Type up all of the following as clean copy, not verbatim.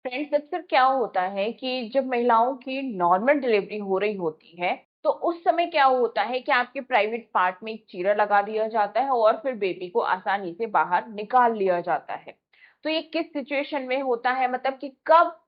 Friends, अक्सर क्या होता है कि जब महिलाओं की नॉर्मल डिलीवरी हो रही होती है तो उस समय क्या होता है कि आपके प्राइवेट पार्ट में एक चीरा लगा दिया जाता है और फिर बेबी को आसानी से बाहर निकाल लिया जाता है। तो ये किस सिचुएशन में होता है, मतलब कि कब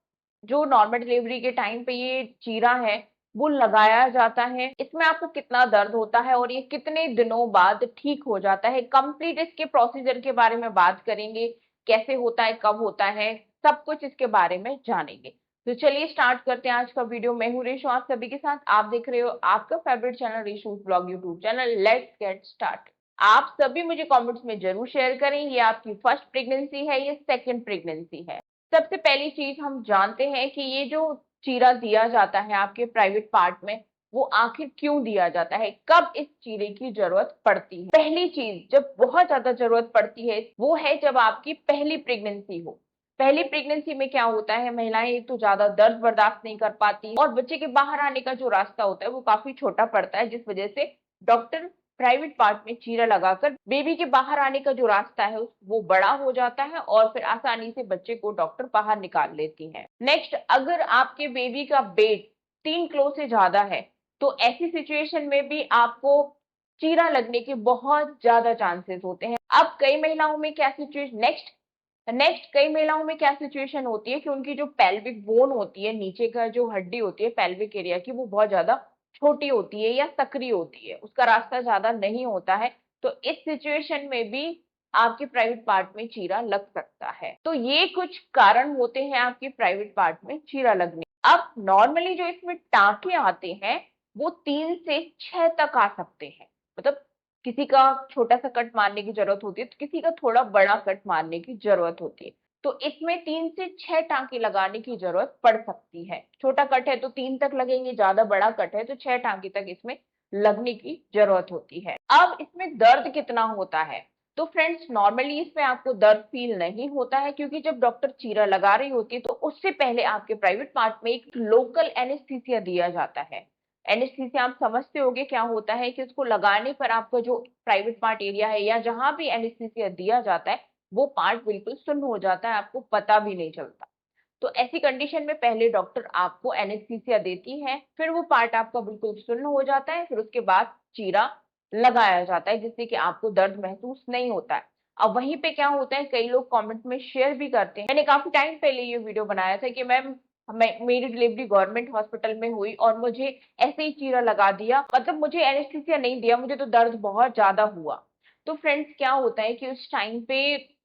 जो नॉर्मल डिलीवरी के टाइम पे ये चीरा है वो लगाया जाता है, इसमें आपको कितना दर्द होता है और ये कितने दिनों बाद ठीक हो जाता है। कंप्लीट इसके प्रोसीजर के बारे में बात करेंगे, कैसे होता है, कब होता है, सब कुछ इसके बारे में जानेंगे। तो चलिए स्टार्ट करते हैं आज का वीडियो। मैं हूँ रेशु, आप सभी के साथ। आप देख रहे हो आपका favourite channel Reshu blog YouTube channel. Let's get start. आप सभी मुझे कमेंट्स में जरूर शेयर करें, ये आपकी फर्स्ट प्रेगनेंसी है या सेकंड प्रेगनेंसी है। सबसे पहली चीज हम जानते हैं कि ये जो चीरा दिया जाता है आपके प्राइवेट पार्ट में, वो आखिर क्यों दिया जाता है, कब इस चीरे की जरूरत पड़ती है। पहली चीज जब बहुत ज्यादा जरूरत पड़ती है वो है जब आपकी पहली प्रेगनेंसी हो। पहली प्रेगनेंसी में क्या होता है, महिलाएं एक तो ज्यादा दर्द बर्दाश्त नहीं कर पाती और बच्चे के बाहर आने का जो रास्ता होता है वो काफी छोटा पड़ता है, जिस वजह से डॉक्टर प्राइवेट पार्ट में चीरा लगाकर बेबी के बाहर आने का जो रास्ता है वो बड़ा हो जाता है और फिर आसानी से बच्चे को डॉक्टर बाहर निकाल लेती है। नेक्स्ट, अगर आपके बेबी का वेट 3 किलो से ज्यादा है तो ऐसी सिचुएशन में भी आपको चीरा लगने के बहुत ज्यादा चांसेस होते हैं। अब कई महिलाओं में क्या सिचुएशन, नेक्स्ट कई महिलाओं में क्या सिचुएशन होती है कि उनकी जो पेल्विक बोन होती है, नीचे का जो हड्डी होती है पेल्विक एरिया की, वो बहुत ज्यादा छोटी होती है या सक्रिय होती है, उसका रास्ता ज्यादा नहीं होता है। तो इस सिचुएशन में भी आपके प्राइवेट पार्ट में चीरा लग सकता है। तो ये कुछ कारण होते हैं आपके प्राइवेट पार्ट में चीरा लगने। अब नॉर्मली जो इसमें टांके आते हैं वो 3 से 6 तक आ सकते हैं। मतलब किसी का छोटा सा कट मारने की जरूरत होती है तो किसी का थोड़ा बड़ा कट मारने की जरूरत होती है। तो इसमें 3 से 6 टांके लगाने की जरूरत पड़ सकती है। छोटा कट है तो 3 तक लगेंगे, ज्यादा बड़ा कट है तो 6 टांके तक इसमें लगने की जरूरत होती है। अब इसमें दर्द कितना होता है, तो फ्रेंड्स नॉर्मली इसमें आपको दर्द फील नहीं होता है, क्योंकि जब डॉक्टर चीरा लगा रही होती है तो उससे पहले आपके प्राइवेट पार्ट में एक लोकल एनेस्थीसिया दिया जाता है। एनेस्थीसिया आप समझते होंगे क्या होता है कि उसको लगाने पर आपका जो प्राइवेट पार्ट एरिया है या जहां भी एनेस्थीसिया दिया जाता है वो पार्ट बिल्कुल सुन्न हो जाता है, आपको पता भी नहीं चलता। तो ऐसी कंडीशन में पहले डॉक्टर आपको एनेस्थीसिया देती है, फिर वो पार्ट आपका बिल्कुल सुन्न हो जाता है, फिर उसके बाद चीरा लगाया जाता है जिससे कि आपको दर्द महसूस नहीं होता है। अब वहीं पे क्या होता है, कई लोग कमेंट में शेयर भी करते हैं। मैंने काफी टाइम पहले ये वीडियो बनाया था कि मैम मेरी डिलीवरी गवर्नमेंट हॉस्पिटल में हुई और मुझे ऐसे ही चीरा लगा दिया, मतलब मुझे एनेस्थीसिया नहीं दिया, मुझे तो दर्द बहुत ज्यादा हुआ। तो फ्रेंड्स क्या होता है कि उस टाइम पे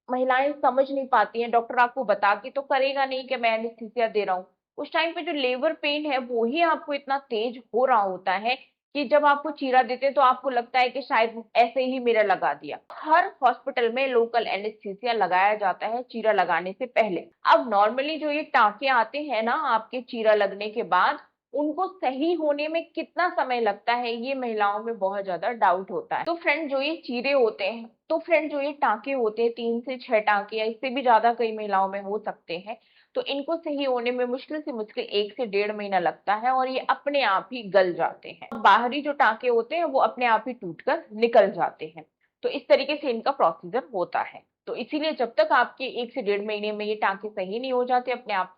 महिलाएं समझ नहीं पाती हैं, डॉक्टर आपको बता के तो करेगा नहीं कि मैं एनेस्थीसिया दे रहा हूँ। उस टाइम पे जो लेबर पेन है वो ही आपको इतना तेज हो रहा होता है कि जब आपको चीरा देते हैं तो आपको लगता है कि शायद ऐसे ही मेरा लगा दिया। हर हॉस्पिटल में लोकल एनेस्थीसिया लगाया जाता है चीरा लगाने से पहले। अब नॉर्मली जो ये टांके आते हैं ना आपके चीरा लगने के बाद, उनको सही होने में कितना समय लगता है ये महिलाओं में बहुत ज्यादा डाउट होता है। तो फ्रेंड जो ये चीरे होते हैं, तो फ्रेंड जो ये टांके होते हैं 3 से 6 टांके या इससे भी ज्यादा कई महिलाओं में हो सकते हैं, तो इनको सही होने में मुश्किल से मुश्किल 1 से 1.5 महीना लगता है और ये अपने आप ही गल जाते हैं। बाहरी जो टांके होते हैं वो अपने आप ही टूटकर निकल जाते हैं। तो इस तरीके से इनका प्रोसीजर होता है। तो इसीलिए जब तक आपके 1 से 1.5 महीने में ये टांके सही नहीं हो जाते, अपने आप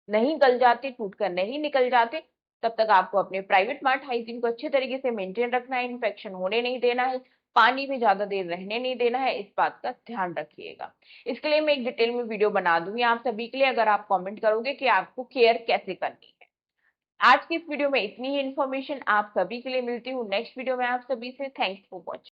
नहीं गल जाते, टूटकर नहीं निकल जाते, तब तक आपको अपने प्राइवेट पार्ट हाइजीन को अच्छे तरीके से मेंटेन रखना है, इन्फेक्शन होने नहीं देना है, पानी में ज्यादा देर रहने नहीं देना है, इस बात का ध्यान रखिएगा। इसके लिए मैं एक डिटेल में वीडियो बना दूंगी आप सभी के लिए, अगर आप कमेंट करोगे कि आपको केयर कैसे करनी है। आज की इस वीडियो में इतनी ही इन्फॉर्मेशन आप सभी के लिए। मिलती हूँ नेक्स्ट वीडियो में आप सभी से। Thanks for watching.